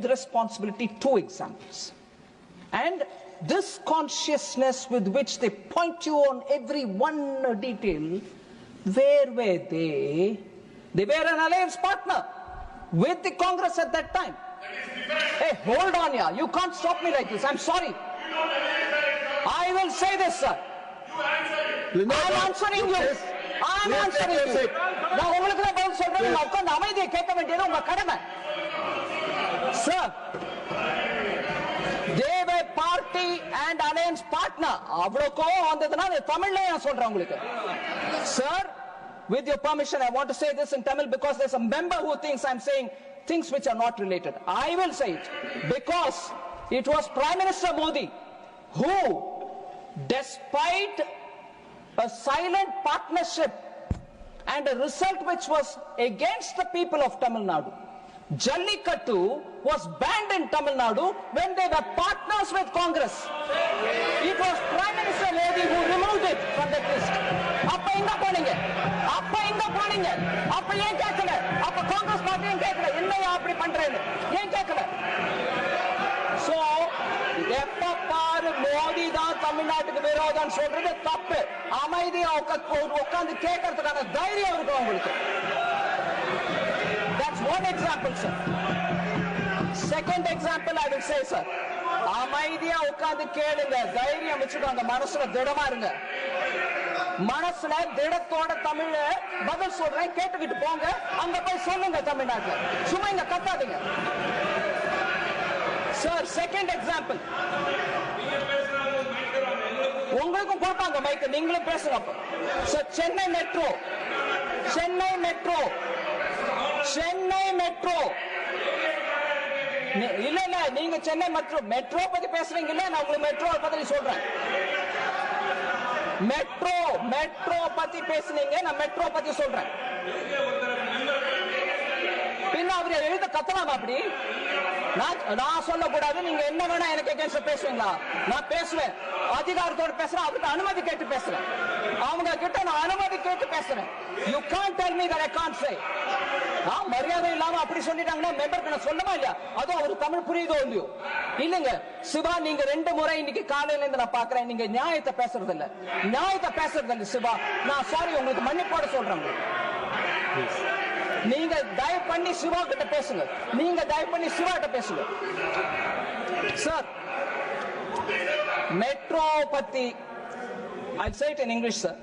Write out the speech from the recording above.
responsibility 2 examples, and this consciousness with which they point you on every one detail, where were they? They were an alliance partner with the Congress at that time. Hey, hold on here. You can't stop me like this. I'm sorry. I will say this, sir. I'm answering you. I'm answering you. நான் உங்களுக்கு தான் பதில் சொல்றேன். நீங்க உட்கார்ந்து அமைதியை கேட்க வேண்டியது உங்க கடமை. Sir, they were party and alliance partner. அவ்வளவு கோவம் வந்ததுனால தமிழ்ல நான் சொல்றேன் உங்களுக்கு. Sir, with your permission, I want to say this in Tamil because there's a member who thinks I'm saying things which are not related. I will say it because it was Prime Minister Modi who, despite a silent partnership and a result which was against the people of Tamil Nadu, Jallikattu was banned in Tamil Nadu when they were partners with Congress. It was Prime Minister Modi who removed it from that list. அப்ப எங்க போனீங்க? அப்ப ஏன் கேட்கல? அப்ப Congress party ஏன் கேட்கல? என்னையா அப்படி பண்றேன்னு ஏன் கேட்கல? சோ எப்ப பாரு மோடி தான் தமிழ்நாட்டுக்கு விரோதம் சொல்றது தப்பு. அமைதியா உட்கார்ந்து கேட்கறதுக்கான தைரியம் இருக்கும் உங்களுக்கு. That's one example, sir. Second example I will say, sir. அமைதியா உட்கார்ந்து கேளுங்க, தைரியம் வச்சுக்கோங்க, மனசுல திடமா இருங்க. மனசுல திடத்தோட தமிழ பதில் சொல்றேன், கேட்டுக்கிட்டு போங்க, அங்க போய் சொல்லுங்க தமிழ்நாட்டுல. சும்மா இங்க கத்தாதீங்க. Sir, second example. உங்களுக்கும் கொடுப்பாங்க மைக், நீங்களும் பேசுங்க. Sir, சென்னை மெட்ரோ இல்ல நீங்க சென்னை மெட்ரோ பத்தி பேசுறீங்க இல்ல, நான் உங்களுக்கு மெட்ரோ பத்தி சொல்றேன். மெட்ரோ பத்தி பேசுனீங்க, நான் மெட்ரோ பத்தி சொல்றேன். பின்ன அவர் எழுத கத்தலாம் அப்படி நான் சொல்லக்கூடாது. நீங்க என்ன வேணா எனக்கு எகென்ஸ்ட் பேசுவீங்களா? நான் பேசுவேன், அதிகாரத்தோட பேசுறேன், அவர்கிட்ட அனுமதி கேட்டு பேசுறேன், அவங்க கிட்ட நான் அனுமதி கேட்டு பேசுறேன். You can't tell me that I can't say. மரியாதை இல்லாம அப்படி சொல்லிட்டாங்கன்னா மெம்பருக்கு நான் சொல்லமா இல்லையா? அதுவும் ஒரு தமிழ் புரியுதோ இல்லையோ? இல்லங்க சிவா, நீங்க 2 முறை இன்னைக்கு காலையில இருந்து நான் பாக்குறேன், நீங்க நியாயத்தை பேசுறது இல்ல சிவா. நான் சாரி, உங்களுக்கு மன்னிப்போட சொல்றேன். நீங்க தயவு பண்ணி சிவா கிட்ட பேசுங்க. சார், மெட்ரோ பத்தி I'll say it in English, sir.